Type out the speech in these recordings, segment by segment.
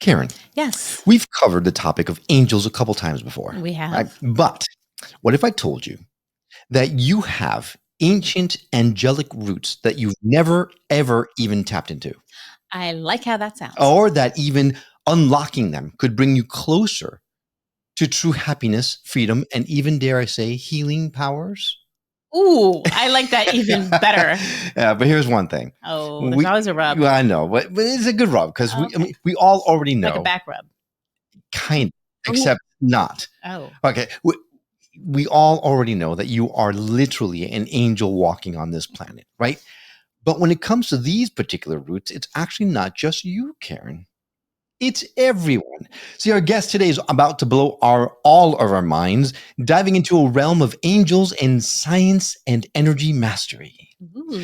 Karen, Yes, we've covered the topic of angels a couple times before. we have. Right? But what if I told you that you have ancient angelic roots that you've never, ever even tapped into? I like how that sounds. Or that even unlocking them could bring you closer to true happiness, freedom, and even, dare I say, healing powers? Ooh, I like that even better. Yeah, but here's one thing. Oh, there's always a rub. I know, but it's a good rub because we all already know. Like a back rub. Kind of, except not. Oh. Okay. We all already know that you are literally an angel walking on this planet, right? But when it comes to these particular roots, it's actually not just you, Karen. It's everyone. See, our guest today is about to blow all of our minds, diving into a realm of angels and science and energy mastery. Ooh.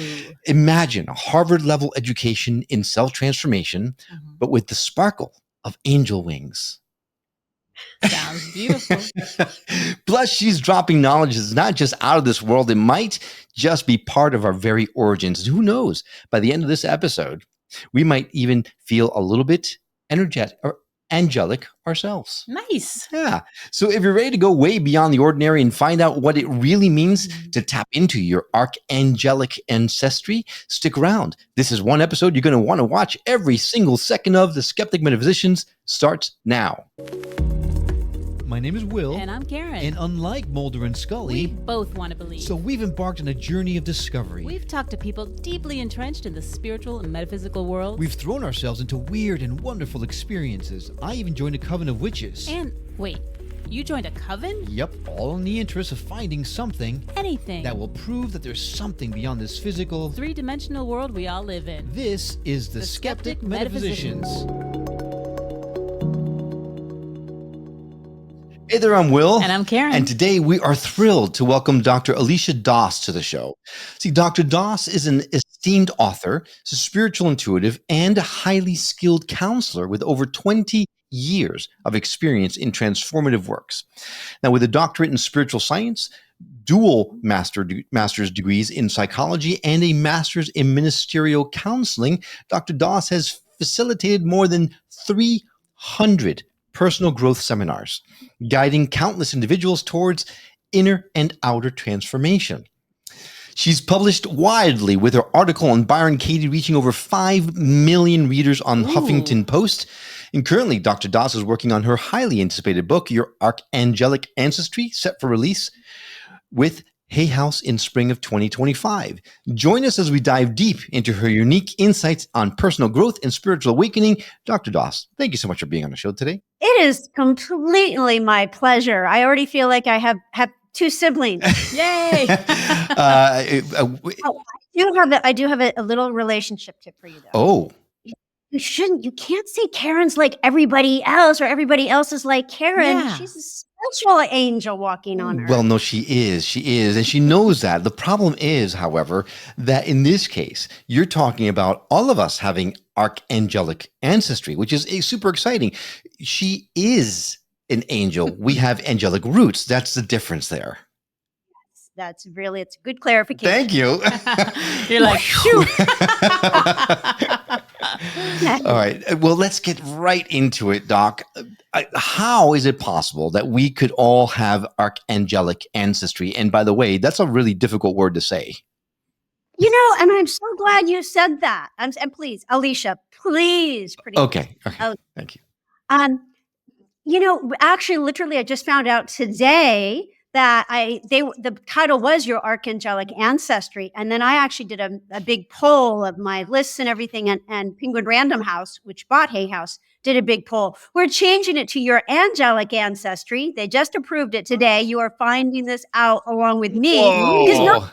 Imagine a Harvard-level education in self-transformation, but with the sparkle of angel wings. Sounds beautiful. Plus, she's dropping knowledge that's not just out of this world. It might just be part of our very origins. Who knows? By the end of this episode, we might even feel a little bit energetic or angelic ourselves. Nice. Yeah. So if you're ready to go way beyond the ordinary and find out what it really means to tap into your archangelic ancestry, stick around. This is one episode you're going to want to watch. Every single second of the Skeptic Metaphysicians starts now. My name is Will. And I'm Karen. And unlike Mulder and Scully, we both want to believe. So we've embarked on a journey of discovery. We've talked to people deeply entrenched in the spiritual and metaphysical world. We've thrown ourselves into weird and wonderful experiences. I even joined a coven of witches. And wait, you joined a coven? Yep, all in the interest of finding something. Anything. That will prove that there's something beyond this physical, three-dimensional world we all live in. This is the Skeptic Metaphysicians. Hey there, I'm Will. And I'm Karen. And today we are thrilled to welcome Dr. Alisha Doss to the show. See, Dr. Doss is an esteemed author, spiritual intuitive, and a highly skilled counselor with over 20 years of experience in transformative works. Now, with a doctorate in spiritual science, dual master's degrees in psychology, and a master's in ministerial counseling, Dr. Doss has facilitated more than 300 personal growth seminars, guiding countless individuals towards inner and outer transformation. She's published widely, with her article on Byron Katie reaching over 5 million readers on Huffington Post. And currently, Dr. Doss is working on her highly anticipated book, Your Archangelic Ancestry, set for release with Hay House in spring of 2025. Join us as we dive deep into her unique insights on personal growth and spiritual awakening. Dr. Doss, thank you so much for being on the show today. It is completely my pleasure. I already feel like I have two siblings. Yay! I do have a little relationship tip for you, though. Oh. You can't say Karen's like everybody else or everybody else is like Karen. Yeah. She's a spiritual angel walking on her. Well, no, she is. And she knows that. The problem is, however, that in this case, you're talking about all of us having archangelic ancestry, which is super exciting. She is an angel. We have angelic roots. That's the difference there. It's a good clarification. Thank you. You're like, shoot. All right. Well, let's get right into it, Doc. How is it possible that we could all have archangelic ancestry? And by the way, that's a really difficult word to say. And I'm so glad you said that. And please, Alisha, please. Okay. Thank you. Actually, literally, I just found out today that the title was Your Archangelic Ancestry. And then I actually did a big poll of my lists and everything. And Penguin Random House, which bought Hay House, did a big poll. We're changing it to Your Angelic Ancestry. They just approved it today. You are finding this out along with me. Because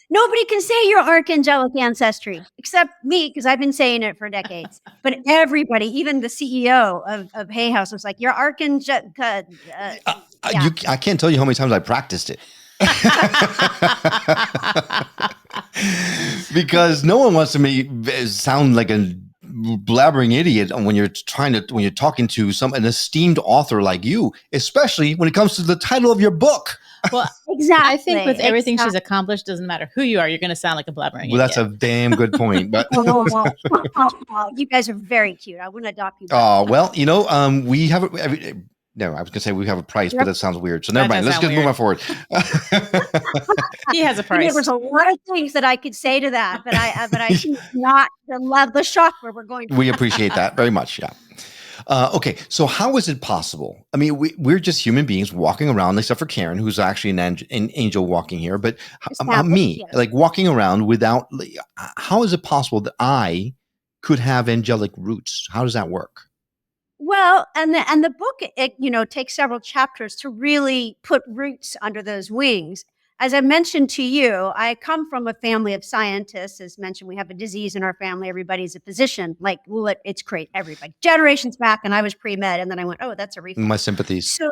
nobody can say your archangelic ancestry except me, because I've been saying it for decades. But everybody, even the CEO of Hay House, was like, your archangelic. I can't tell you how many times I practiced it. Because no one wants to sound like a blabbering idiot when you're talking to an esteemed author like you, especially when it comes to the title of your book. Well, Exactly. I think with everything she's accomplished, doesn't matter who you are, you're going to sound like a blabbering Well, that's a idiot. damn good point. But You guys are very cute. I wouldn't adopt you. oh well, we have no, I was gonna say we have a price, but that sounds weird. So never That mind. does Let's just sound move on forward. He has a price. There's a lot of things that I could say to that, but I choose not to love the shock where we're going. We appreciate that very much. Yeah. Okay, so how is it possible? I mean, we're just human beings walking around, except for Karen, who's actually an angel walking here. But me, like walking around without. How is it possible that I could have angelic roots? How does that work? Well, and the book, it takes several chapters to really put roots under those wings. As I mentioned to you, I come from a family of scientists. As mentioned, we have a disease in our family. Everybody's a physician. Like, well, it's great. Everybody. Generations back, and I was pre-med, and then I went, oh, that's a reflex. My sympathies. So,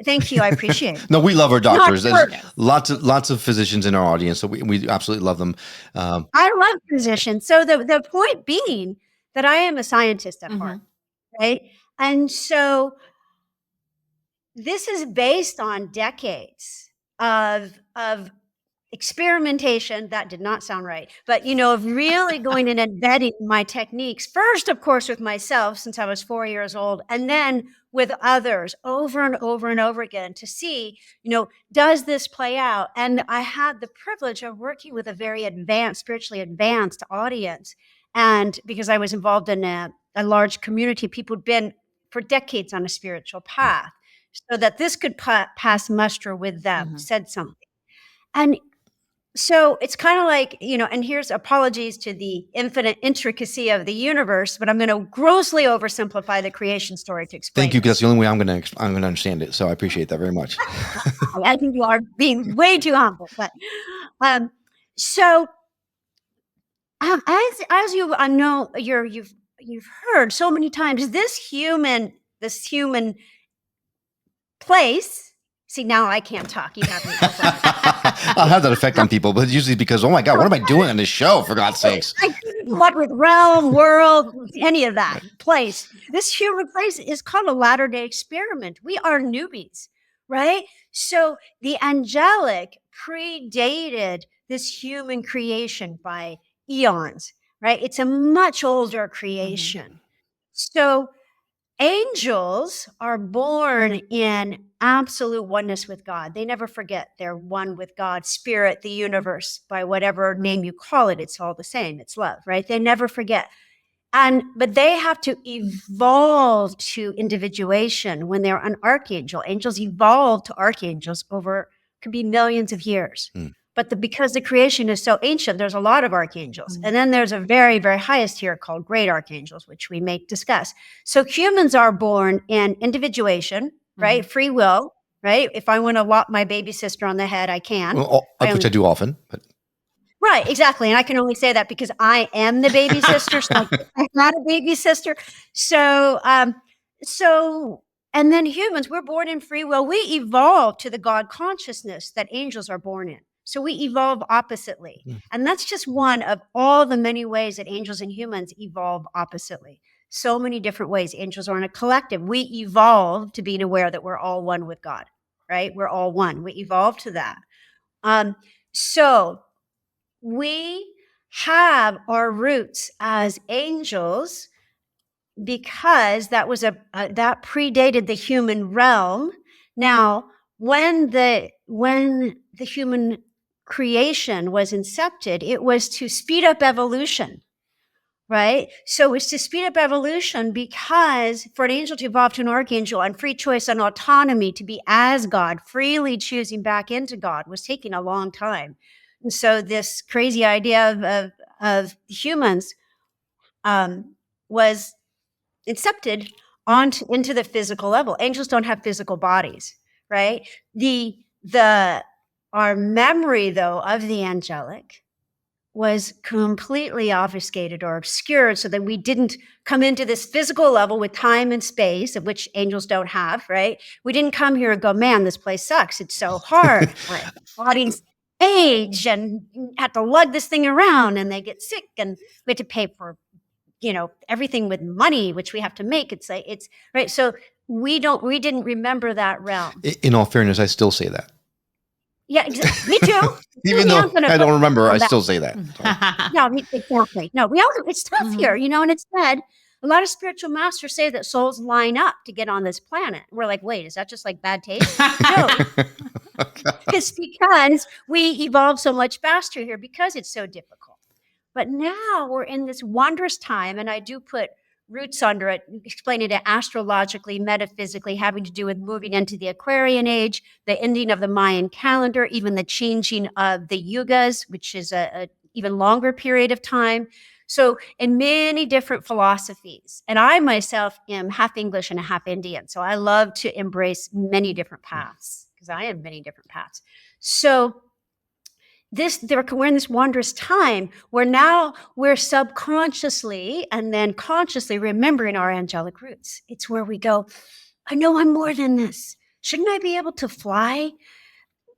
thank you. I appreciate it. No, we love our doctors. There's lots of physicians in our audience, so we absolutely love them. I love physicians. So the point being that I am a scientist at heart, right? And so this is based on decades of experimentation. That did not sound right, but of really going and embedding my techniques first, of course, with myself since I was 4 years old, and then with others over and over and over again to see, does this play out? And I had the privilege of working with a very spiritually advanced audience. And because I was involved in a large community, people who'd been for decades on a spiritual path, so that this could pass muster with them, said something. And so it's kind of like, and here's apologies to the infinite intricacy of the universe, but I'm going to grossly oversimplify the creation story to explain. Thank you, because that's the only way I'm going to understand it. So I appreciate that very much. I think you are being way too humble, but so as you know, you've heard so many times, this human place. See, now I can't talk. You have me. I'll have that effect on people, but usually because, oh my God, what am I doing on this show, for God's sakes? I couldn't what with realm, world, any of that place. This human place is called a latter-day experiment. We are newbies, right? So the angelic predated this human creation by eons, right? It's a much older creation. So angels are born in absolute oneness with God. They never forget they're one with God, spirit, the universe, by whatever name you call it. It's all the same. It's love, right? They never forget. But they have to evolve to individuation when they're an archangel. Angels evolve to archangels over, could be millions of years. But because the creation is so ancient, there's a lot of archangels. And then there's a very, very highest tier called great archangels, which we may discuss. So humans are born in individuation, right? Free will, right? If I want to lop my baby sister on the head, I can. Well, which I do often. But. Right, exactly. And I can only say that because I am the baby sister. So I'm not a baby sister. So, and then humans, we're born in free will. We evolve to the God consciousness that angels are born in. So we evolve oppositely. And that's just one of all the many ways that angels and humans evolve oppositely. So many different ways. Angels are in a collective. We evolve to being aware that we're all one with God, right? We're all one. We evolve to that. So we have our roots as angels because that was that predated the human realm. Now, when the human creation was incepted, it was to speed up evolution, right? So it's to speed up evolution because for an angel to evolve to an archangel and free choice and autonomy to be as God, freely choosing back into God, was taking a long time. And so this crazy idea of humans was incepted into the physical level. Angels don't have physical bodies, right? Our memory, though, of the angelic was completely obfuscated or obscured so that we didn't come into this physical level with time and space, of which angels don't have, right? We didn't come here and go, man, this place sucks. It's so hard. Our bodies age and have to lug this thing around and they get sick and we have to pay for everything with money, which we have to make. It's like, it's right. So we didn't remember that realm. In all fairness, I still say that. Yeah, exactly. Me too. Even Me, though I'm gonna I don't put remember, on I that. still say that. No, exactly. No, it's tough here, and it's said a lot of spiritual masters say that souls line up to get on this planet. We're like, wait, is that just like bad taste? No, it's because we evolve so much faster here because it's so difficult. But now we're in this wondrous time, and I do put roots under it, explaining it astrologically, metaphysically, having to do with moving into the Aquarian age, the ending of the Mayan calendar, even the changing of the yugas, which is a even longer period of time. So in many different philosophies, and I myself am half English and half Indian, so I love to embrace many different paths because I have many different paths. So we're in this wondrous time where now we're subconsciously and then consciously remembering our angelic roots. It's where we go, I know I'm more than this. Shouldn't I be able to fly?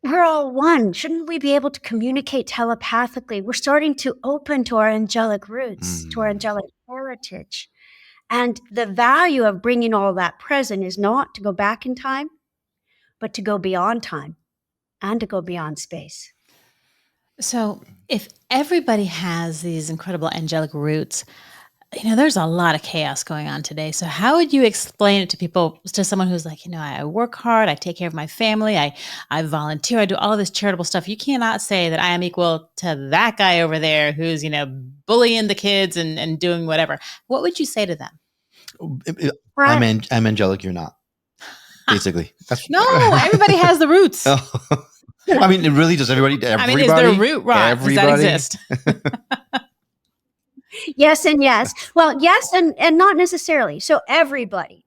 We're all one. Shouldn't we be able to communicate telepathically? We're starting to open to our angelic roots, to our angelic heritage. And the value of bringing all that present is not to go back in time, but to go beyond time and to go beyond space. So if everybody has these incredible angelic roots, there's a lot of chaos going on today. So how would you explain it to people, to someone who's like, I work hard, I take care of my family, I volunteer, I do all of this charitable stuff. You cannot say that I am equal to that guy over there who's, bullying the kids and doing whatever. What would you say to them? I'm angelic, you're not. Basically. No, everybody has the roots. I mean, it really does. Everybody. Is there a root rot? Does that exist? Yes and yes. Well, yes and not necessarily. So everybody.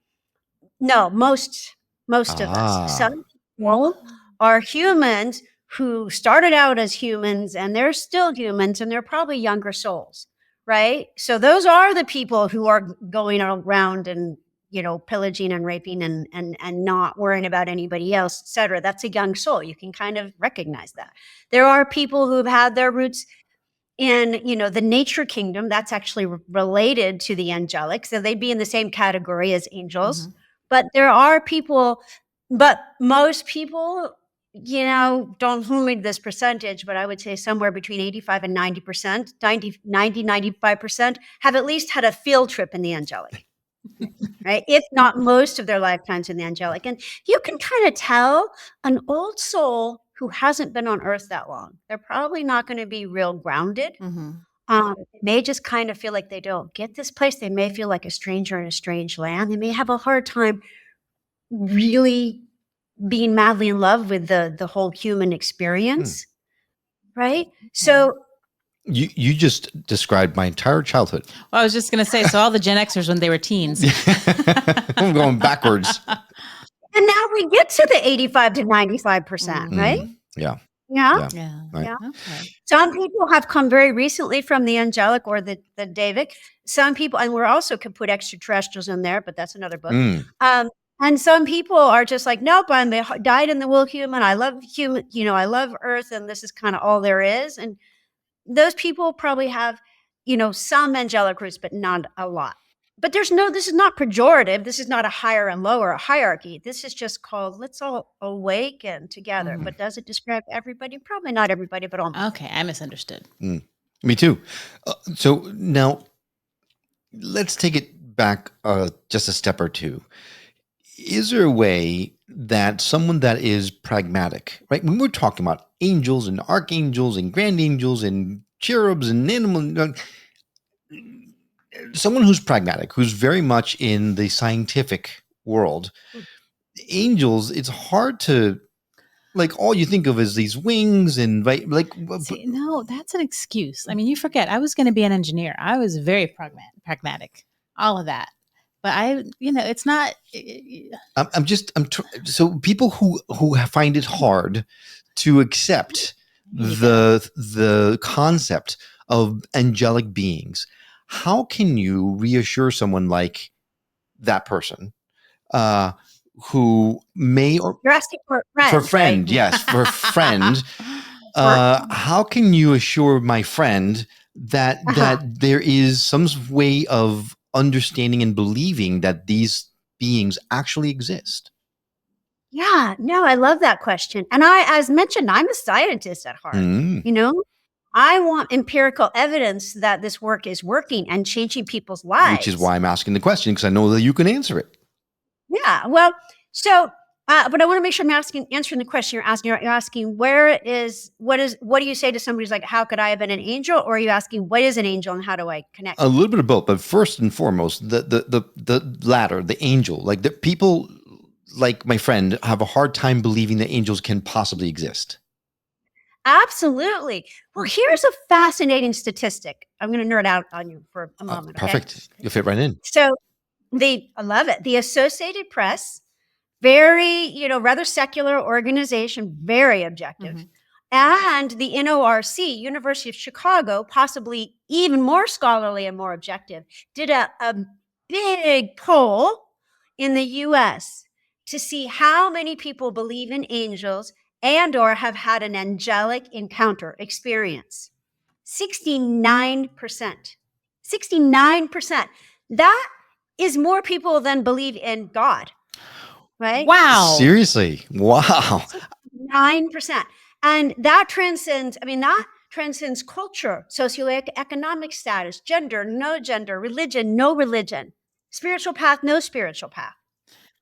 No, most of us. Some people are humans who started out as humans and they're still humans and they're probably younger souls, right? So those are the people who are going around and pillaging and raping and not worrying about anybody else, et cetera. That's a young soul. You can kind of recognize that. There are people who've had their roots in, the nature kingdom. That's actually related to the angelic. So they'd be in the same category as angels. Mm-hmm. But there are people, but most people, don't hold me to this percentage, but I would say somewhere between 85 and 90%, 95% have at least had a field trip in the angelic. Right? If not most of their lifetimes in the angelic. And you can kind of tell an old soul who hasn't been on earth that long. They're probably not going to be real grounded. Mm-hmm. May just kind of feel like they don't get this place. They may feel like a stranger in a strange land. They may have a hard time really being madly in love with the whole human experience. Right? So You just described my entire childhood. Well, I was just going to say, so all the Gen Xers when they were teens. I'm going backwards. And now we get to the 85 to 95%, right? Yeah. Yeah. Yeah. Right. Yeah. Okay. Some people have come very recently from the angelic or the Davic. Some people, and we're also could put extraterrestrials in there, but that's another book. And some people are just like, nope, I'm died in the wool human. I love human, I love Earth, and this is kind of all there is. And those people probably have, some angelic roots, but not a lot. But this is not pejorative. This is not a higher and lower hierarchy. This is just called, let's all awaken together. Mm-hmm. But does it describe everybody? Probably not everybody, but almost. Okay, I misunderstood. Me too. So now let's take it back just a step or two. Is there a way that someone that is pragmatic, right? When we're talking about angels and archangels and grand angels and cherubs and animals, someone who's pragmatic, who's very much in the scientific world, angels, it's hard to, like, all you think of is these wings and See, no, that's an excuse. I mean, you forget, I was going to be an engineer. I was very pragmatic, all of that. But it's not. So people who find it hard to accept the concept of angelic beings, how can you reassure someone like that person who may, or you're asking for a friend, for friend, right? Yes, for friend. How can you assure my friend that there is some way of understanding and believing that these beings actually exist. Yeah, no, I love that question. And as mentioned, I'm a scientist at heart. Mm. You know, I want empirical evidence that this work is working and changing people's lives. Which is why I'm asking the question, because I know that you can answer it. Yeah, well, so, but I want to make sure I'm answering the question you're asking. You're asking what do you say to somebody who's like, how could I have been an angel? Or are you asking what is an angel and how do I connect? A little bit of both, but first and foremost, the latter, the angel. Like the people, like my friend, have a hard time believing that angels can possibly exist. Absolutely. Well, here's a fascinating statistic. I'm going to nerd out on you for a moment. Perfect. Okay? You'll fit right in. So I love it. The Associated Press, very, rather secular organization, very objective. Mhm. And the NORC, University of Chicago, possibly even more scholarly and more objective, did a big poll in the US to see how many people believe in angels and or have had an angelic encounter experience. 69%. 69%. That is more people than believe in God, right? Wow. Seriously. Wow. 9%. And that transcends culture, socioeconomic status, gender, no gender, religion, no religion, spiritual path, no spiritual path.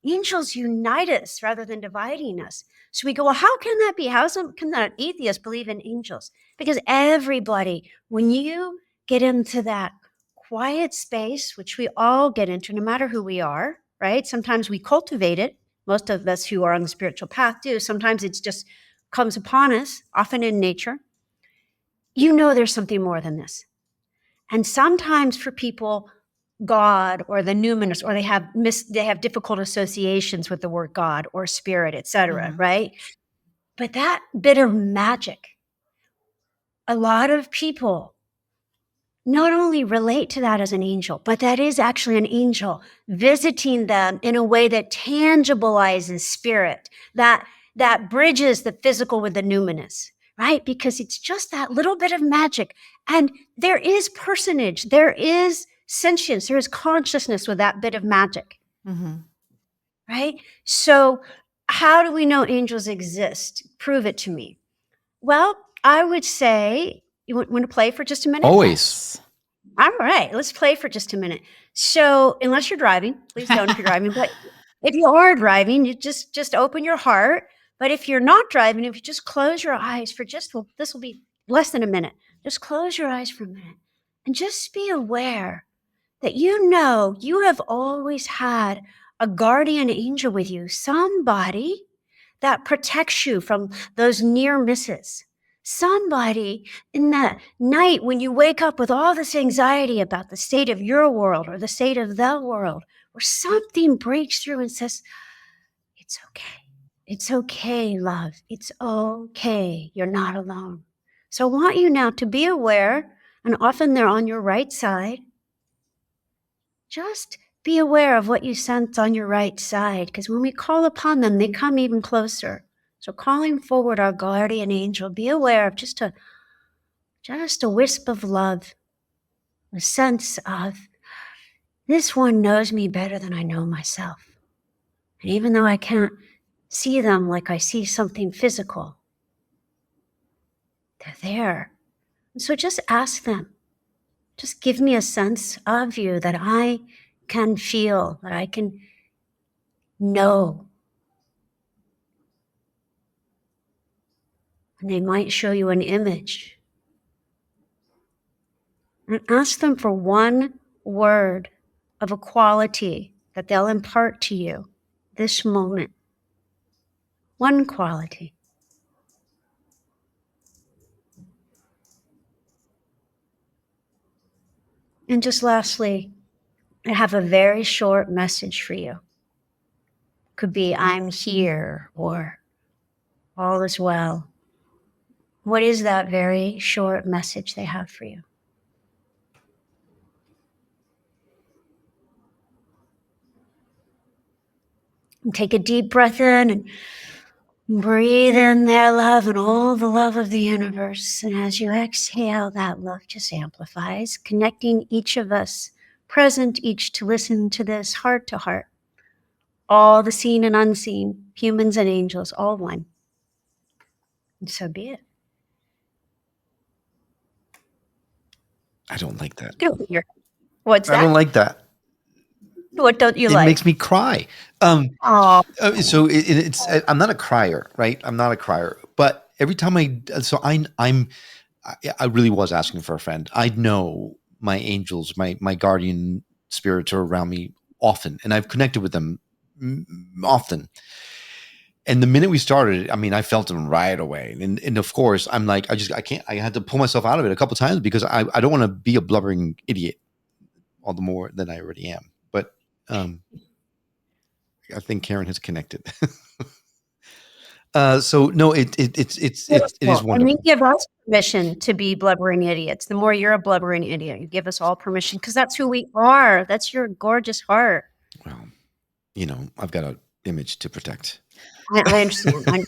Angels unite us rather than dividing us. So we go, well, how can that be? How can that atheist believe in angels? Because everybody, when you get into that quiet space, which we all get into, no matter who we are, right? Sometimes we cultivate it. Most of us who are on the spiritual path do. Sometimes it's just comes upon us, often in nature. You know there's something more than this. And sometimes for people, God or the numinous, or they have difficult associations with the word God or spirit, etc. Mhm. Right? But that bit of magic, a lot of people not only relate to that as an angel, but that is actually an angel visiting them in a way that tangibilizes spirit, that bridges the physical with the numinous, right? Because it's just that little bit of magic. And there is personage, there is sentience, there is consciousness with that bit of magic, Mhm. right? So how do we know angels exist? Prove it to me. Well, I would say, you want to play for just a minute? Always. Yes. All right, let's play for just a minute. So, unless you're driving, please don't if you're driving. But if you are driving, you just open your heart. But if you're not driving, if you just close your eyes for this will be less than a minute. Just close your eyes for a minute and just be aware that you have always had a guardian angel with you, somebody that protects you from those near misses. Somebody in that night when you wake up with all this anxiety about the state of your world or the state of the world, where something breaks through and says, it's okay. It's okay, love. It's okay. You're not alone. So I want you now to be aware, and often they're on your right side. Just be aware of what you sense on your right side, because when we call upon them, they come even closer. So calling forward our guardian angel, be aware of just a wisp of love, a sense of this one knows me better than I know myself. And even though I can't see them like I see something physical, they're there. And so just ask them, just give me a sense of you that I can feel, that I can know. And they might show you an image. And ask them for one word of a quality that they'll impart to you this moment. One quality. And just lastly, I have a very short message for you. Could be, I'm here, or all is well. What is that very short message they have for you? And take a deep breath in and Breathe in their love and all the love of the universe. And as you exhale, that love just amplifies, connecting each of us, present each to listen to this heart to heart. All the seen and unseen, humans and angels, all one. And so be it. I don't like that. What's I don't that? like that. What don't you It like? makes me cry. Oh, So it's I'm not a crier, right? I'm not a crier, but every time I really was asking for a friend. I know my angels, my guardian spirits are around me often, and I've connected with them often. And the minute we started, I mean, I felt them right away. And of course, I'm like, I can't. I had to pull myself out of it a couple times because I don't want to be a blubbering idiot, all the more than I already am. But I think Karen has connected. So no, it is wonderful. And you give us permission to be blubbering idiots. The more you're a blubbering idiot, you give us all permission because that's who we are. That's your gorgeous heart. Well, I've got an image to protect. I understand.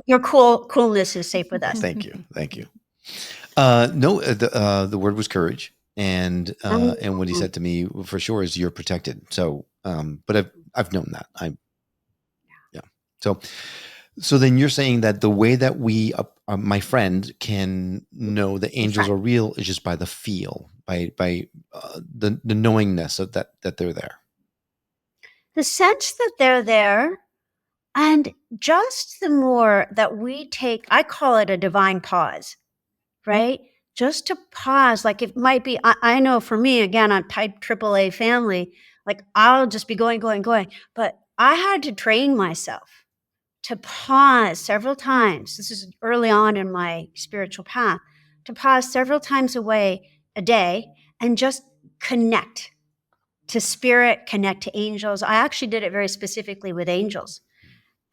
Your coolness is safe with us. Thank you. No, the word was courage, and what he said to me for sure is you're protected. So, but I've known that. So then you're saying that the way that we, my friend, can know the angels are real is just by the feel, by the knowingness of that they're there. The sense that they're there, and just the more that we take, I call it a divine pause, right? Just to pause, like it might be, I know for me, again, I'm type AAA family, like I'll just be going, but I had to train myself to pause several times. This is early on in my spiritual path, to pause several times a day and just connect to spirit, connect to angels. I actually did it very specifically with angels.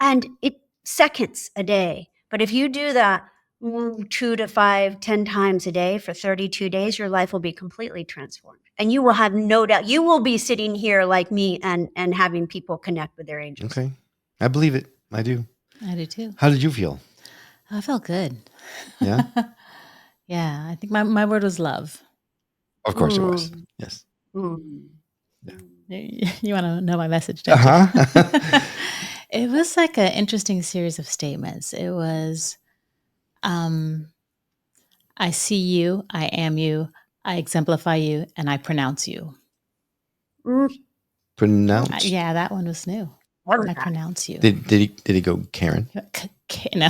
And it seconds a day. But if you do that 2 to 5, 10 times a day for 32 days, your life will be completely transformed. And you will have no doubt, you will be sitting here like me and having people connect with their angels. Okay. I believe it. I do. I do too. How did you feel? I felt good. Yeah? Yeah. I think my word was love. Of course it was. Yes. You want to know my message, don't you? Uh-huh. It was like an interesting series of statements. It was, I see you, I am you, I exemplify you, and I pronounce you. Pronounce. Yeah, that one was new. I pronounce you. Did he go Karen? No.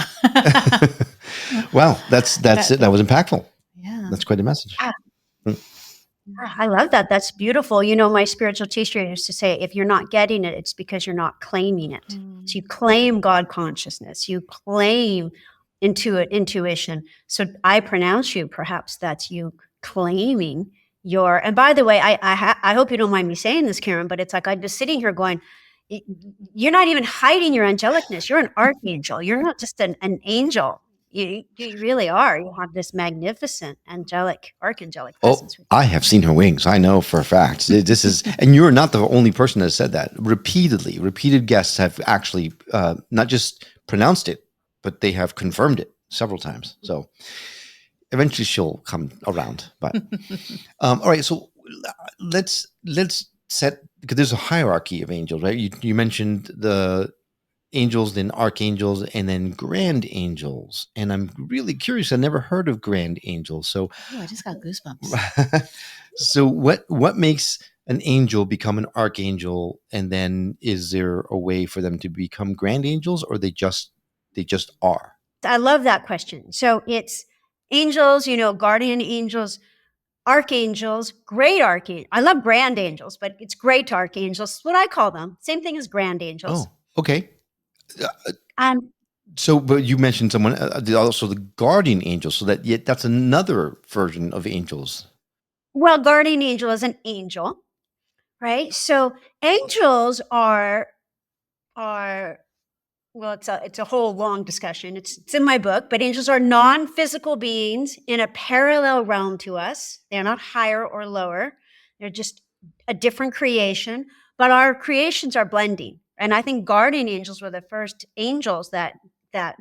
Wow, that's it. That was impactful. Yeah. That's quite a message. I love that. That's beautiful. My spiritual teacher used to say, if you're not getting it, it's because you're not claiming it. So you claim God consciousness, you claim intuition. So I pronounce you, perhaps that's you claiming and by the way, I hope you don't mind me saying this, Karen, but it's like I'm just sitting here going, you're not even hiding your angelicness. You're an archangel. You're not just an angel. You really are. You have this magnificent archangelic presence. I have seen her wings. I know for a fact. This is, and you're not the only person that said that. Repeated guests have actually not just pronounced it, but they have confirmed it several times. So eventually she'll come around. But all right. So let's set, because there's a hierarchy of angels, right? You mentioned the angels, then archangels, and then grand angels. And I'm really curious. I never heard of grand angels. So I just got goosebumps. So what makes an angel become an archangel? And then is there a way for them to become grand angels, or they just are? I love that question. So it's angels, guardian angels, archangels, great archangels. I love grand angels, but it's great archangels. That's what I call them. Same thing as grand angels. Oh, okay. So, but you mentioned someone also the guardian angel. So that's another version of angels. Well, guardian angel is an angel, right? So angels are well, it's a whole long discussion. It's in my book, but angels are non-physical beings in a parallel realm to us. They're not higher or lower. They're just a different creation, but our creations are blending. And I think guardian angels were the first angels that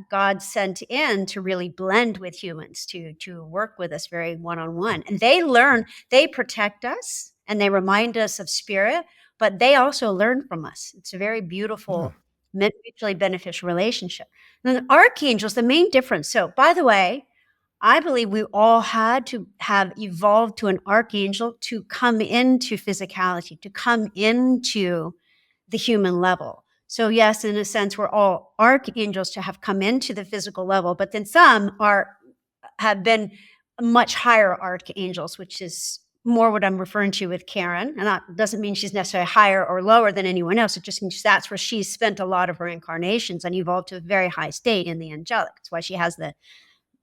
God sent in to really blend with humans, to work with us very one-on-one. And they protect us and they remind us of spirit, but they also learn from us. It's a very beautiful, mutually beneficial relationship. And then archangels, the main difference. So, by the way, I believe we all had to have evolved to an archangel to come into physicality, to come into the human level. So yes, in a sense, we're all archangels to have come into the physical level, but then some have been much higher archangels, which is more what I'm referring to with Karen. And that doesn't mean she's necessarily higher or lower than anyone else. It just means that's where she's spent a lot of her incarnations and evolved to a very high state in the angelic. That's why she has the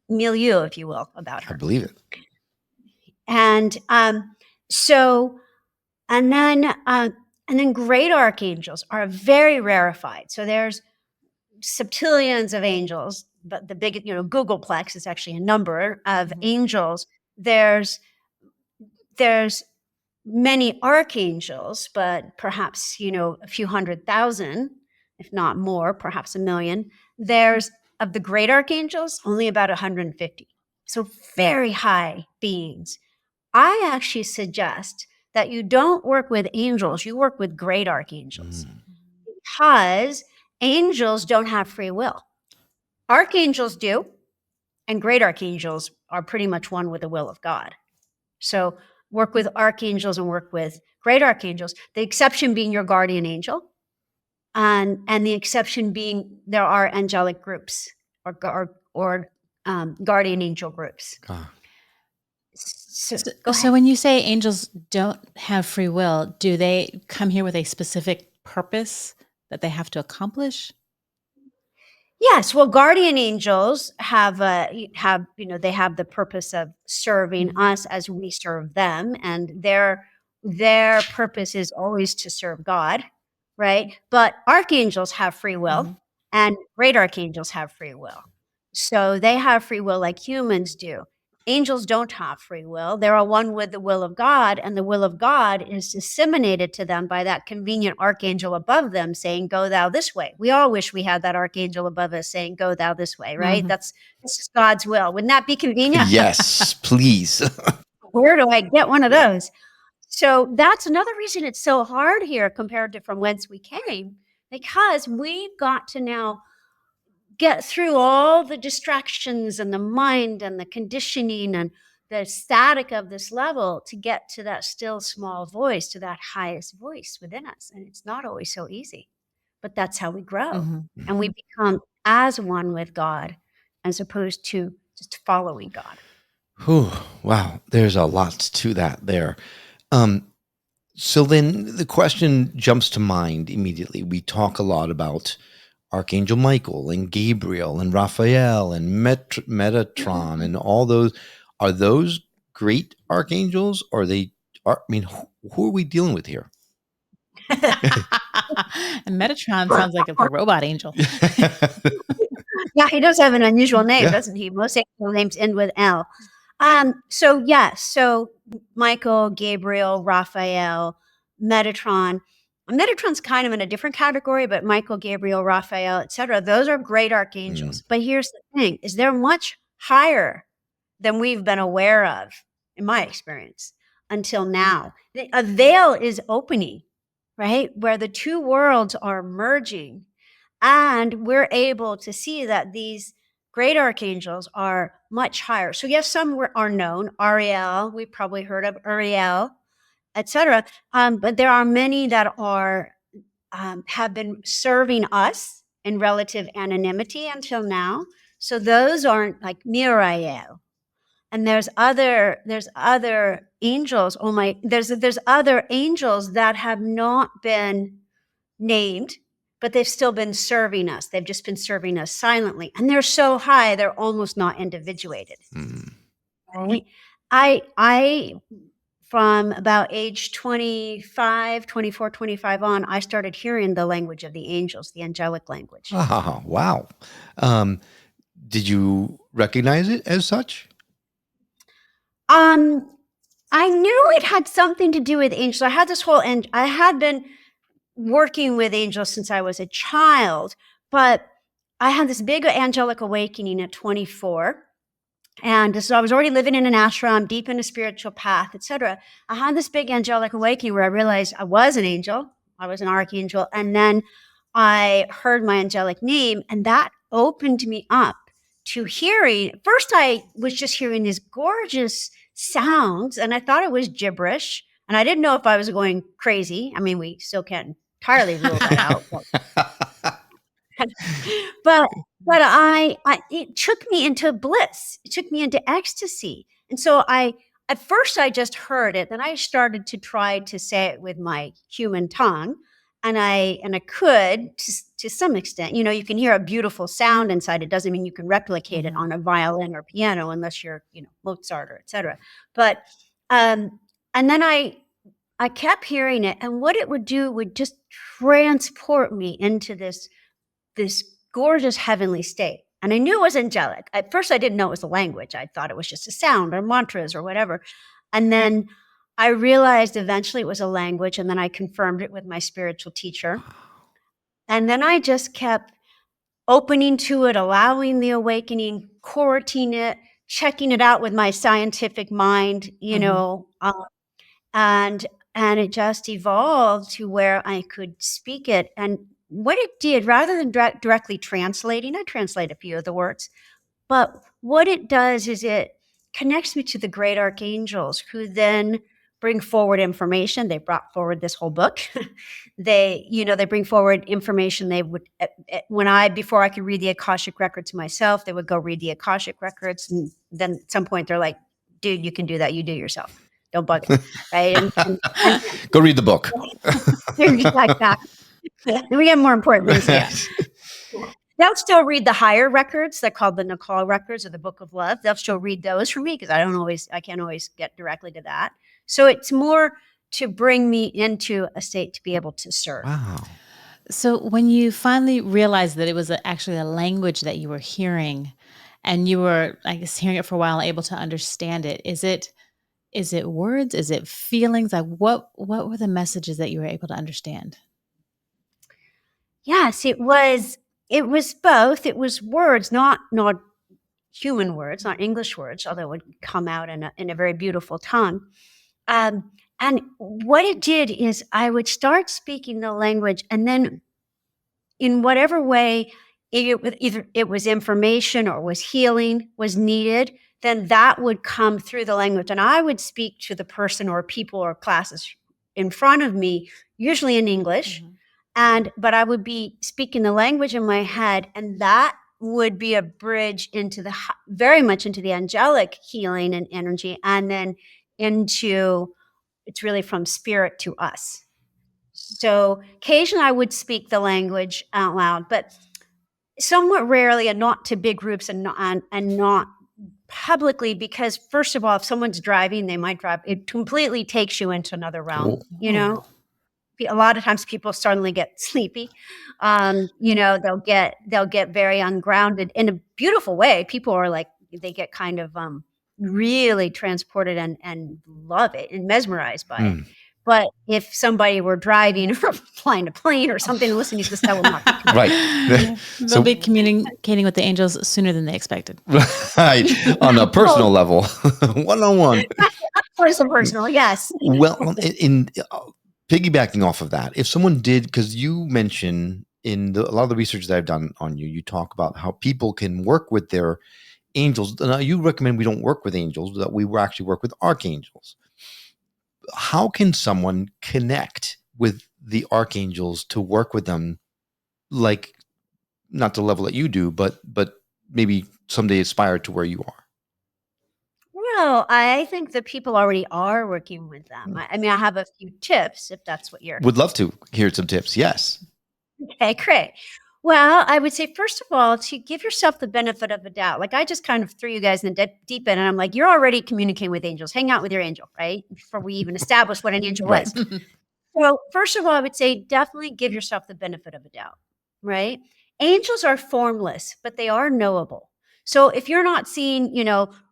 milieu, if you will, about her. I believe it. And then great archangels are very rarefied. So there's septillions of angels, but the biggest, Googleplex is actually a number of angels. There's many archangels, but perhaps, a few 100,000, if not more, perhaps 1 million. There's, of the great archangels, only about 150. So very high beings. I actually suggest that you don't work with angels, you work with great archangels, because angels don't have free will. Archangels do, and great archangels are pretty much one with the will of God. So work with archangels and work with great archangels, the exception being your guardian angel, and the exception being there are angelic groups or guardian angel groups. So when you say angels don't have free will, do they come here with a specific purpose that they have to accomplish? Yes, well, guardian angels have they have the purpose of serving us as we serve them, and their purpose is always to serve God, right? But archangels have free will, and great archangels have free will. So they have free will like humans do. Angels don't have free will. They are one with the will of God, and the will of God is disseminated to them by that convenient archangel above them saying, "Go thou this way." We all wish we had that archangel above us saying, "Go thou this way," right? This is God's will. Wouldn't that be convenient? Yes, please. Where do I get one of those? So that's another reason it's so hard here compared to from whence we came, because we've got to now get through all the distractions and the mind and the conditioning and the static of this level to get to that still small voice, to that highest voice within us. And it's not always so easy, but that's how we grow. And we become as one with God as opposed to just following God. Whew, wow, there's a lot to that there. So then the question jumps to mind immediately. We talk a lot about Archangel Michael and Gabriel and Raphael and Metatron and all those. Are those great archangels? Or who are we dealing with here? And Metatron sounds like a robot angel. Yeah, he does have an unusual name, doesn't he? Most angel names end with L. So Michael, Gabriel, Raphael, Metatron. Metatron's kind of in a different category, but Michael, Gabriel, Raphael, etc. Those are great archangels. But here's the thing: is they're much higher than we've been aware of, in my experience, until now. A veil is opening, right, where the two worlds are merging, and we're able to see that these great archangels are much higher. So yes, some are known. Ariel, we've probably heard of Ariel, etc. But there are many that are have been serving us in relative anonymity until now. So those aren't like Miriel. And there's other angels. There's other angels that have not been named, but they've still been serving us. They've just been serving us silently. And they're so high, they're almost not individuated. Right? I from about age 24, 25 on, I started hearing the language of the angels, the angelic language. Oh, wow. Did you recognize it as such? I knew it had something to do with angels. I had this whole, and I had been working with angels since I was a child, but I had this big angelic awakening at 24. And so I was already living in an ashram, deep in a spiritual path, etc. I had this big angelic awakening where I realized I was an angel. I was an archangel. And then I heard my angelic name, and that opened me up to hearing. First, I was just hearing these gorgeous sounds, and I thought it was gibberish. And I didn't know if I was going crazy. I mean, we still can't entirely rule that out. but it took me into bliss. It took me into ecstasy. And so at first I just heard it. Then I started to try to say it with my human tongue. And I could to some extent. You can hear a beautiful sound inside. It doesn't mean you can replicate it on a violin or piano unless you're, Mozart or etc. But and then I kept hearing it, and what it would do would just transport me into this gorgeous heavenly state. And I knew it was angelic. At first, I didn't know it was a language. I thought it was just a sound or mantras or whatever. And then I realized eventually it was a language, and then I confirmed it with my spiritual teacher. And then I just kept opening to it, allowing the awakening, courting it, checking it out with my scientific mind, and it just evolved to where I could speak it. And what it did, rather than directly translating, I translate a few of the words, but what it does is it connects me to the great archangels, who then bring forward information. They brought forward this whole book. They bring forward information. They would, before I could read the Akashic records myself, they would go read the Akashic records. And then at some point they're like, dude, you can do that. You do it yourself. Don't bug it. Right. And go read the book. Like that. We have more important things. Yeah. They'll still read the higher records. They're called the Nakal records or the Book of Love. They'll still read those for me because I can't always get directly to that. So it's more to bring me into a state to be able to serve. Wow. So when you finally realized that it was actually a language that you were hearing, and you were, I guess, hearing it for a while, able to understand it, is it words? Is it feelings? Like what were the messages that you were able to understand? Yes, it was both. It was words, not human words, not English words, although it would come out in a very beautiful tongue. And what it did is I would start speaking the language, and then in whatever way, either it was information or was healing was needed, then that would come through the language. And I would speak to the person or people or classes in front of me, usually in English. Mm-hmm. But I would be speaking the language in my head, and that would be a bridge into very much into the angelic healing and energy, and then it's really from spirit to us. So occasionally I would speak the language out loud, but somewhat rarely, and not to big groups, and not publicly, because first of all, if someone's driving, they might drive. It completely takes you into another realm, A lot of times people suddenly get sleepy. They'll get very ungrounded in a beautiful way. People are like, they get kind of really transported and love it and mesmerized by it. But if somebody were driving or flying a plane or something, listening to this, that will not be right. They'll be communicating with the angels sooner than they expected. Right. On a personal level, one-on-one. Personal, yes. Well, in piggybacking off of that, if someone did, because you mentioned in a lot of the research that I've done on you, you talk about how people can work with their angels. Now, you recommend we don't work with angels, that we actually work with archangels. How can someone connect with the archangels to work with them, like not the level that you do, but maybe someday aspire to where you are? Well, I think that people already are working with them. I mean, I have a few tips if that's what you're... Would love to hear some tips. Yes. Okay, great. Well, I would say, first of all, to give yourself the benefit of a doubt. Like, I just kind of threw you guys in the deep end, and I'm like, you're already communicating with angels. Hang out with your angel, right? Before we even establish what an angel was. So first of all, I would say definitely give yourself the benefit of a doubt, right? Angels are formless, but they are knowable. So if you're not seeing,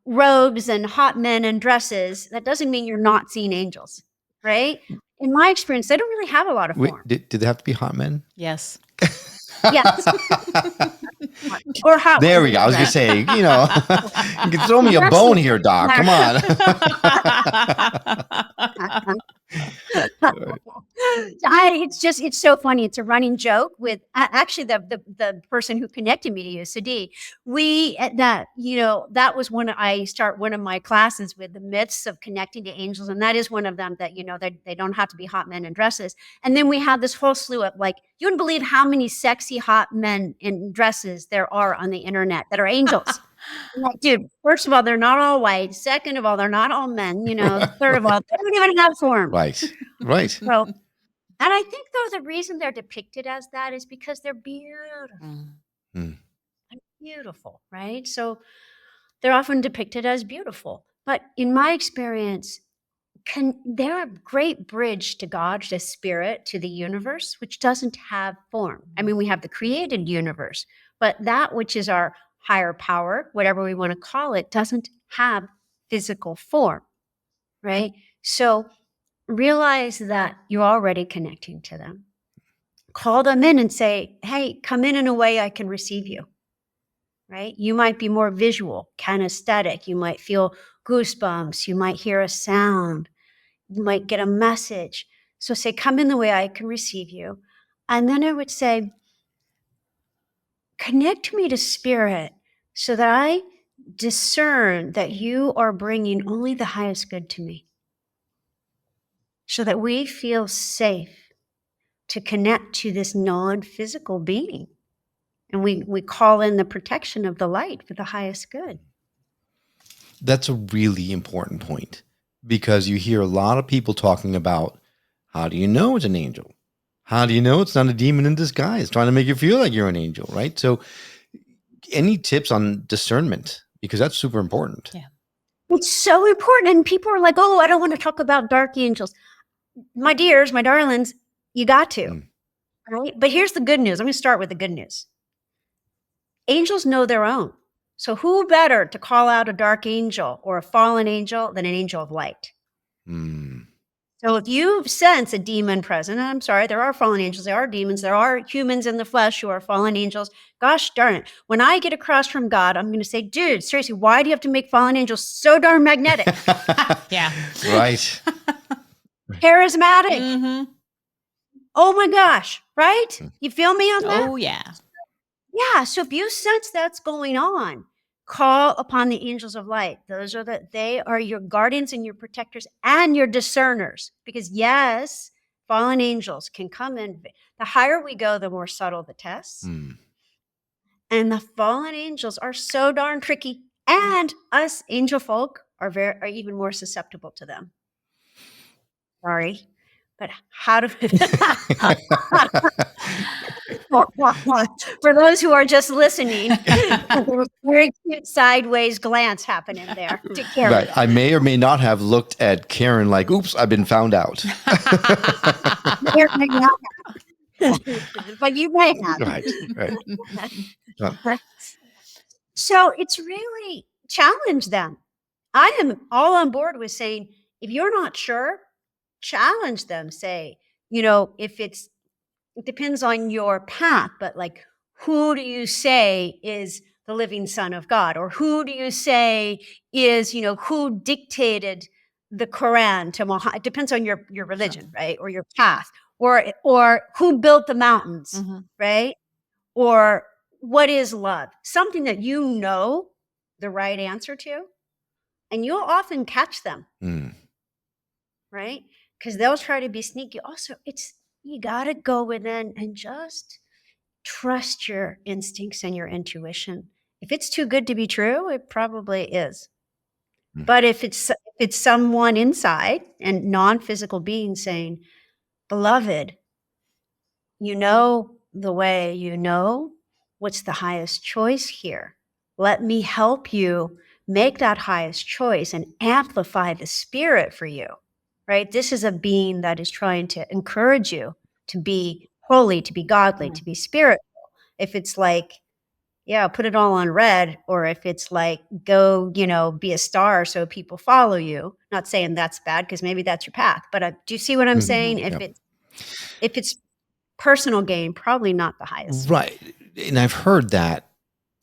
robes and hot men and dresses, that doesn't mean you're not seeing angels, right? in my experience, they don't really have a lot of Wait, form. did they have to be hot men? Yes. Yes. Or hot There we women, go. I was going to right? say, you can throw me a bone here, Doc. Come on. It's so funny. It's a running joke with actually the person who connected me to you, Sadi. That was I start one of my classes with the myths of connecting to angels. And that is one of them that, they don't have to be hot men in dresses. And then we have this whole slew of you wouldn't believe how many sexy hot men in dresses there are on the internet that are angels. I'm like, dude, first of all, they're not all white. Second of all, they're not all men. Third of all, they don't even have form. Right. So, and I think though the reason they're depicted as that is because they're beautiful. Beautiful, right? So they're often depicted as beautiful. But in my experience, they're a great bridge to God, to spirit, to the universe, which doesn't have form. I mean, we have the created universe, but that which is our higher power, whatever we want to call it, doesn't have physical form, right? So realize that you're already connecting to them. Call them in and say, hey, come in a way I can receive you, right? You might be more visual, kinesthetic. You might feel goosebumps. You might hear a sound. You might get a message. So say, come in the way I can receive you. And then I would say, connect me to spirit so that I discern that you are bringing only the highest good to me, so that we feel safe to connect to this non-physical being. And we call in the protection of the light for the highest good. That's a really important point, because you hear a lot of people talking about, how do you know it's an angel? How do you know it's not a demon in disguise trying to make you feel like you're an angel, right? So any tips on discernment? Because that's super important. Yeah. It's so important. And people are like, oh, I don't want to talk about dark angels. My dears, my darlings, you got to. Right? But here's the good news. I'm going to start with the good news. Angels know their own. So who better to call out a dark angel or a fallen angel than an angel of light? So if you sense a demon present, I'm sorry, there are fallen angels, there are demons, there are humans in the flesh who are fallen angels. Gosh darn it. When I get across from God, I'm going to say, dude, seriously, why do you have to make fallen angels so darn magnetic? Yeah. Right. Charismatic. Oh my gosh, right? You feel me on that? Oh, yeah. Yeah. So if you sense that's going on, call upon the angels of light. They are your guardians and your protectors and your discerners. Because yes, fallen angels can come in. The higher we go, the more subtle the tests. And the fallen angels are so darn tricky. And us angel folk are even more susceptible to them. Sorry. But how do for those who are just listening, very cute sideways glance happening there to Karen. Right. I may or may not have looked at Karen like, oops, I've been found out. But you may have. Right. So it's really challenge them. I am all on board with saying, if you're not sure, challenge them. Say, if it depends on your path, but like, who do you say is the living Son of God? Or who do you say is, who dictated the Quran to Muhammad? It depends on your religion, right? Or your path, or who built the mountains, right? Or what is love? Something that you know the right answer to, and you'll often catch them, right? Because they'll try to be sneaky. Also, you got to go within and just trust your instincts and your intuition. If it's too good to be true, it probably is. But if it's someone inside and non-physical being saying, beloved, you know the way, what's the highest choice here. Let me help you make that highest choice and amplify the spirit for you, right? This is a being that is trying to encourage you to be holy, to be godly, to be spiritual. If it's like, yeah, put it all on red, or if it's like, go, be a star so people follow you. Not saying that's bad, because maybe that's your path. But do you see what I'm saying? If Yeah. it's personal gain, probably not the highest. Right. And I've heard that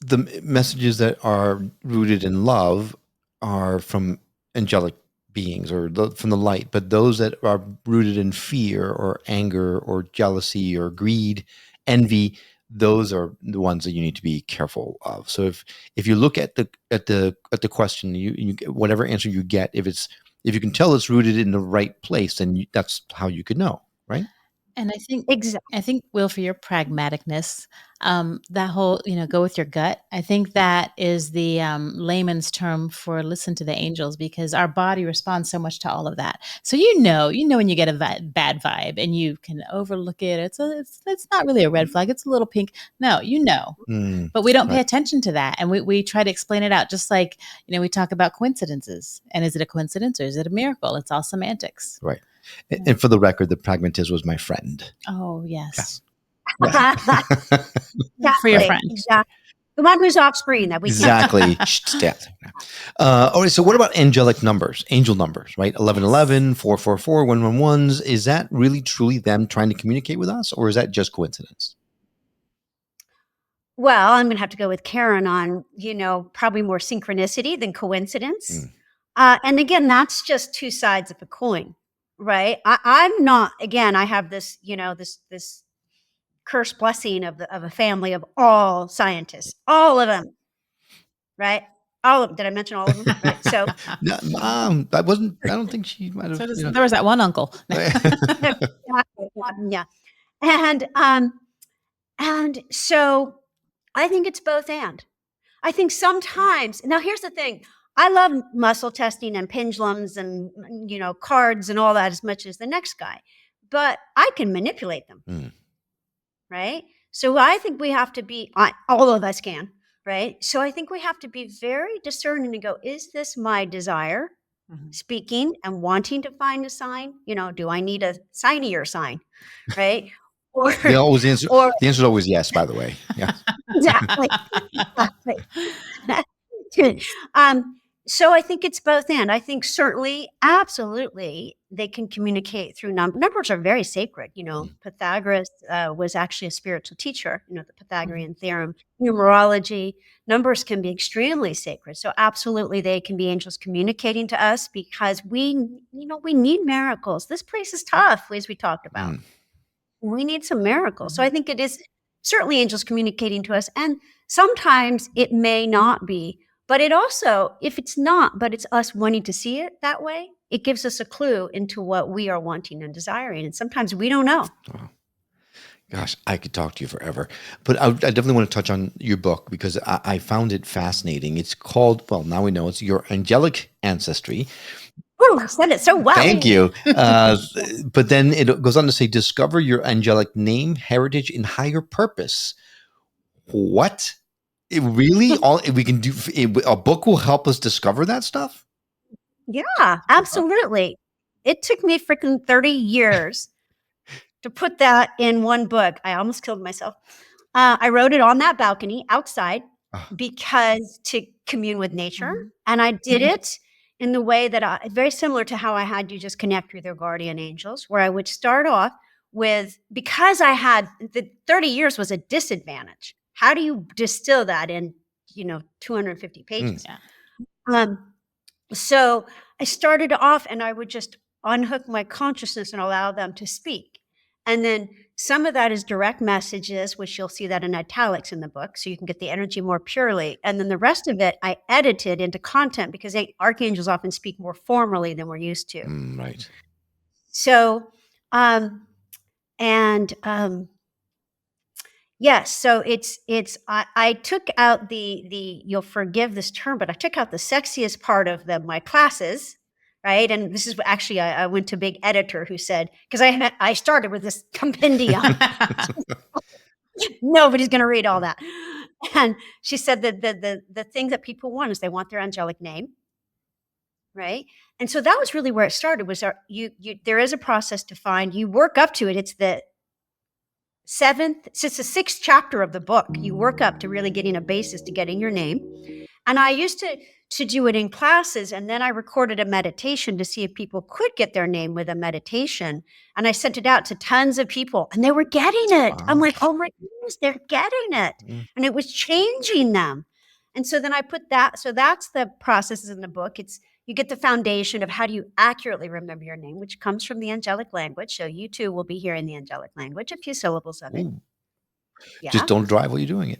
the messages that are rooted in love are from angelic beings or from the light, but those that are rooted in fear or anger or jealousy or greed, envy, those are the ones that you need to be careful of. So if you look at the question, you whatever answer you get, if you can tell it's rooted in the right place, then that's how you could know, right? And Exactly. I think, Will, for your pragmaticness, that whole, go with your gut. I think that is the layman's term for listen to the angels, because our body responds so much to all of that. So when you get a bad vibe and you can overlook it. It's not really a red flag. It's a little pink. No, but we don't pay Right. attention to that, and we try to explain it out. Just like we talk about coincidences, and is it a coincidence or is it a miracle? It's all semantics. Right. And for the record, the pragmatist was my friend. Oh yes. Yeah. For your Exactly. friend. Exactly. The one who's off screen that we can't. Exactly. All right. So what about angelic numbers, angel numbers, right? 1111, 444, 111s. Is that really truly them trying to communicate with us, or is that just coincidence? Well, I'm going to have to go with Karen on, probably more synchronicity than coincidence. And again, that's just two sides of a coin, right? I'm not, again, I have this, this cursed blessing of a family of all scientists, all of them, right? All of them. Did I mention all of them? Right. So No, I don't think she might have. So there was that one uncle. yeah. And so I think it's both and. I think sometimes, now here's the thing. I love muscle testing and pendulums and, cards and all that as much as the next guy, but I can manipulate them. Right? So I think we have to be, all of us can, right? So I think we have to be very discerning and go, is this my desire speaking and wanting to find a sign? Do I need a signier sign? Right? Or, They always answer. or The answer is always yes, by the way. Yeah. exactly. So I think it's both and. I think certainly, absolutely, they can communicate through numbers. Numbers are very sacred. Pythagoras was actually a spiritual teacher, the Pythagorean theorem, numerology. Numbers can be extremely sacred. So absolutely, they can be angels communicating to us, because we need miracles. This place is tough, as we talked about. We need some miracles. So I think it is certainly angels communicating to us. And sometimes it may not be, but it also, if it's not, but it's us wanting to see it that way, it gives us a clue into what we are wanting and desiring. And sometimes we don't know. Wow. Gosh, I could talk to you forever, but I definitely want to touch on your book, because I found it fascinating. It's called, well, now we know it's Your Angelic Ancestry. Ooh, said it so well. Thank you. But then it goes on to say, discover your angelic name, heritage, and higher purpose. What? It really? All we can do? A book will help us discover that stuff? Yeah, absolutely. It took me freaking 30 years to put that in one book. I almost killed myself. I wrote it on that balcony outside because to commune with nature. And I did it in the way that very similar to how I had you just connect with your guardian angels, where I would start off with, because I had the 30 years was a disadvantage. How do you distill that in, 250 pages? So I started off and I would just unhook my consciousness and allow them to speak. And then some of that is direct messages, which you'll see that in italics in the book, so you can get the energy more purely. And then the rest of it, I edited into content, because archangels often speak more formally than we're used to. Right. So, yes, so I took out the you'll forgive this term, but I took out the sexiest part of my classes. Right. And this is actually, I went to a big editor who said, because I started with this compendium. Nobody's going to read all that. And she said that the thing that people want is they want their angelic name. Right. And so that was really where it started, was there is a process to find, you work up to it. It's the 7th, so it's the 6th chapter of the book. You work up to really getting a basis to getting your name. And I used to do it in classes, and then I recorded a meditation to see if people could get their name with a meditation. And I sent it out to tons of people, and they were getting it. Wow. I'm like, oh my goodness, they're getting it. And it was changing them. And so then I put that. So that's the processes in the book. It's you get the foundation of how do you accurately remember your name, which comes from the angelic language. So you too will be hearing the angelic language, a few syllables of it. Ooh. Yeah. Just don't drive while you're doing it.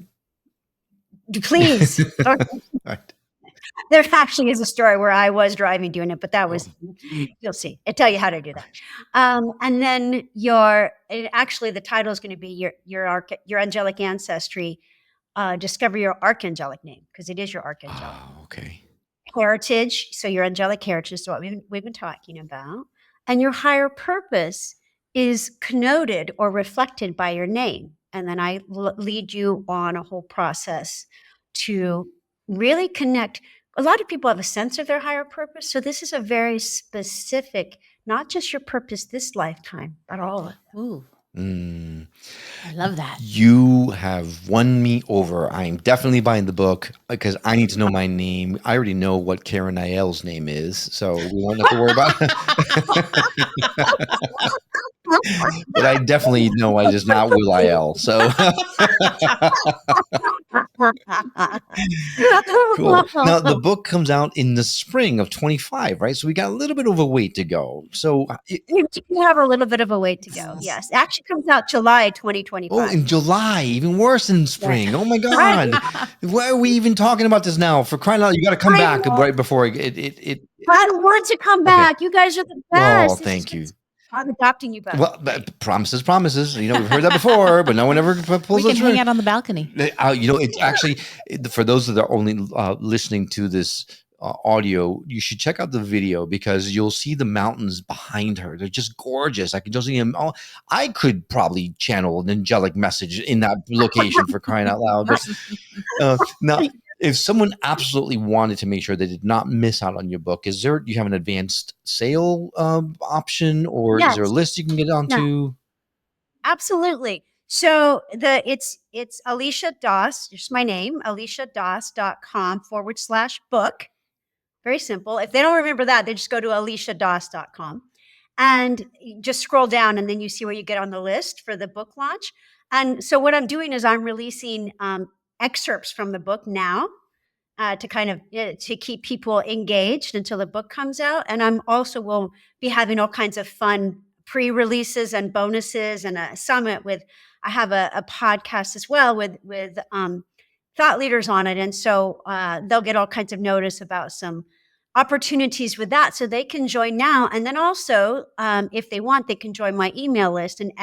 Please. Right. There actually is a story where I was driving doing it, but that was, you'll see. I tell you how to do that. And then actually the title is going to be your angelic ancestry, discover your archangelic name, because it is your archangelic. Oh, okay. Heritage. So your angelic heritage is what we've been talking about. And your higher purpose is connoted or reflected by your name. And then I lead you on a whole process to really connect. A lot of people have a sense of their higher purpose. So this is a very specific, not just your purpose this lifetime, but all of it. Ooh, Mm. I love that. You have won me over. I'm definitely buying the book because I need to know my name. I already know what Karen Niel's name is, so we won't have to worry about it. But I definitely know I just not Will I.L. So cool. Now the book comes out in the spring of 25, right? So we got a little bit of a wait to go. So You have a little bit of a wait to go. Yes. It actually comes out July 2025. oh, in July, even worse than spring. Oh my God. Why are we even talking about this now? For crying out loud, you got to come back right before it. I don't want to come back. You guys are the best. Oh, thank you. I'm adopting you back. Well, promises. You know, we've heard that before, but no one ever pulls We us can hang out on the balcony. You know, it's actually, for those that are only listening to this audio, you should check out the video because you'll see the mountains behind her. They're just gorgeous. I can just see them. I could probably channel an angelic message in that location for crying out loud. But now, if someone absolutely wanted to make sure they did not miss out on your book, do you have an advanced sale option, or is there a list you can get onto? Absolutely. So it's Alisha Doss, just my name, aliciadoss.com/book. Very simple. If they don't remember that, they just go to aliciadoss.com and just scroll down, and then you see where you get on the list for the book launch. And so what I'm doing is I'm releasing excerpts from the book now to kind of to keep people engaged until the book comes out. And I'm also will be having all kinds of fun pre-releases and bonuses and a summit I have a podcast as well with thought leaders on it. And so they'll get all kinds of notice about some opportunities with that. So they can join now. And then also, if they want, they can join my email list. And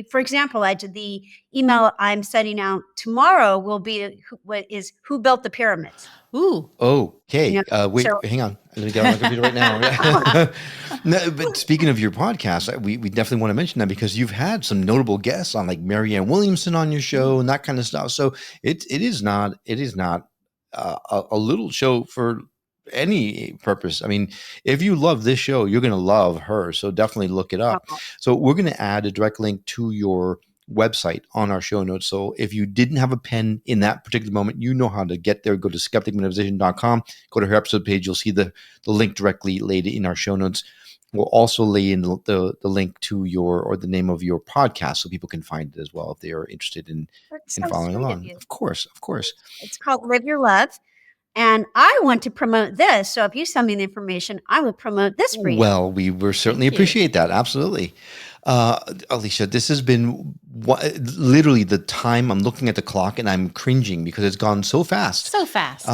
for example, the email I'm sending out tomorrow will be who built the pyramids. Ooh. Okay. Wait, hang on. I'm going to get on my computer right now. No, but speaking of your podcast, we definitely want to mention that because you've had some notable guests on, like Marianne Williamson on your show and that kind of stuff. So it is not a little show for any purpose. I mean, if you love this show, you're going to love her. So definitely look it up. So we're going to add a direct link to your website on our show notes. So if you didn't have a pen in that particular moment, you know how to get there. Go to skepticmetaphysician.com, go to her episode page. You'll see the link directly laid in our show notes. We'll also lay in the link to the name of your podcast so people can find it as well if they are interested in following along. Of course. It's called Live Your Love. And I want to promote this. So if you send me the information, I would promote this for you. Well, we will certainly appreciate that. Absolutely. Alisha, this has been literally the time. I'm looking at the clock and I'm cringing because it's gone so fast. So fast.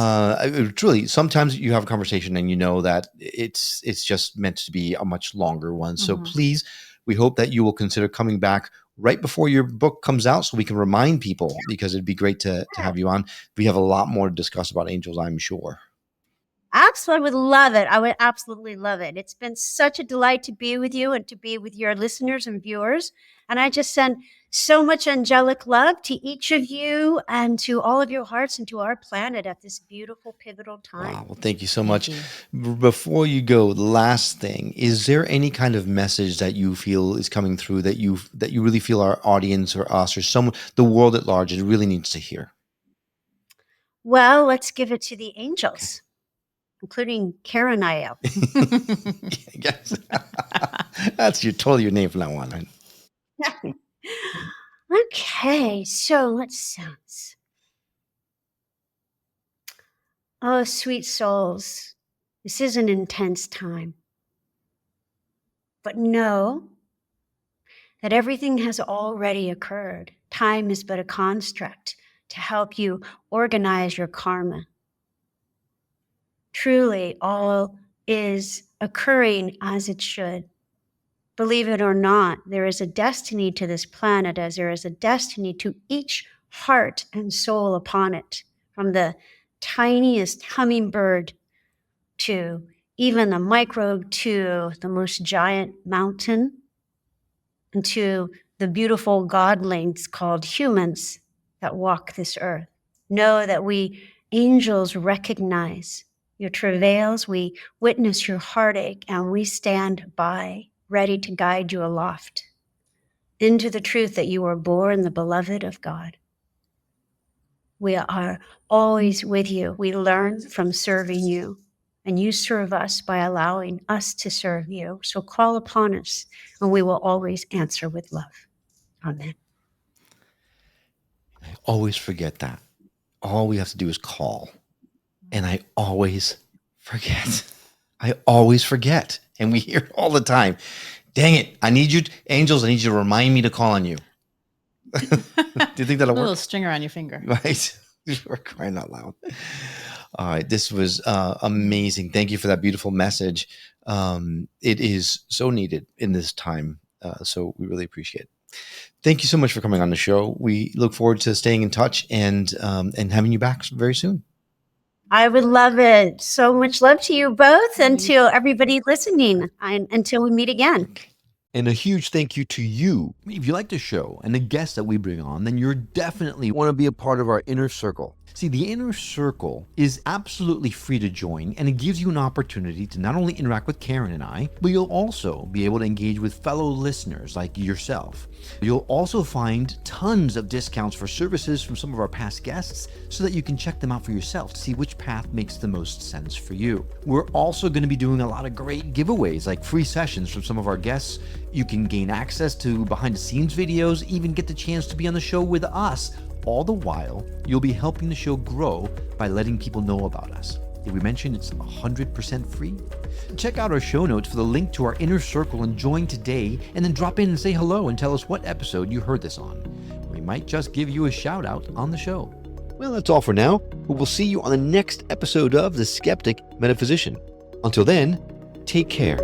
Truly, sometimes you have a conversation and you know that it's just meant to be a much longer one. So please, we hope that you will consider coming back right before your book comes out so we can remind people, because it'd be great to have you on. We have a lot more to discuss about angels, I'm sure. Absolutely, I would love it. I would absolutely love it. It's been such a delight to be with you and to be with your listeners and viewers. And I just send so much angelic love to each of you and to all of your hearts and to our planet at this beautiful, pivotal time. Wow. Well, thank you so Thank much. you. Before you go, the last thing, is there any kind of message that you feel is coming through that you really feel our audience or us or someone, the world at large, it really needs to hear? Well, let's give it to the angels, including Karen Niel. Yes. That's totally your name from now on. Right? Okay, so let's sense. Oh, sweet souls, this is an intense time. But know that everything has already occurred. Time is but a construct to help you organize your karma. Truly, all is occurring as it should. Believe it or not, there is a destiny to this planet as there is a destiny to each heart and soul upon it, from the tiniest hummingbird to even the microbe to the most giant mountain and to the beautiful godlings called humans that walk this earth. Know that we angels recognize your travails, we witness your heartache, and we stand by, ready to guide you aloft into the truth that you are born the beloved of God. We are always with you. We learn from serving you, and you serve us by allowing us to serve you. So call upon us, and we will always answer with love. Amen. I always forget that. All we have to do is call. And I always forget. I always forget. And we hear it all the time. Dang it. I need you, angels, I need you to remind me to call on you. Do you think that'll A little work? string around your finger. Right? We're crying out loud. All right. This was amazing. Thank you for that beautiful message. It is so needed in this time. So we really appreciate it. Thank you so much for coming on the show. We look forward to staying in touch and having you back very soon. I would love it. So much love to you both and to everybody listening. Until we meet again. And a huge thank you to you. If you like the show and the guests that we bring on, then you're definitely want to be a part of our inner circle. See, the inner circle is absolutely free to join, and it gives you an opportunity to not only interact with Karen and I, but you'll also be able to engage with fellow listeners like yourself. You'll also find tons of discounts for services from some of our past guests so that you can check them out for yourself to see which path makes the most sense for you. We're also going to be doing a lot of great giveaways like free sessions from some of our guests. You can gain access to behind the scenes videos, even get the chance to be on the show with us. All the while, you'll be helping the show grow by letting people know about us. Did we mention it's 100% free? Check out our show notes for the link to our inner circle and join today, and then drop in and say hello and tell us what episode you heard this on. We might just give you a shout out on the show. Well, that's all for now, but we'll see you on the next episode of The Skeptic Metaphysician. Until then, take care.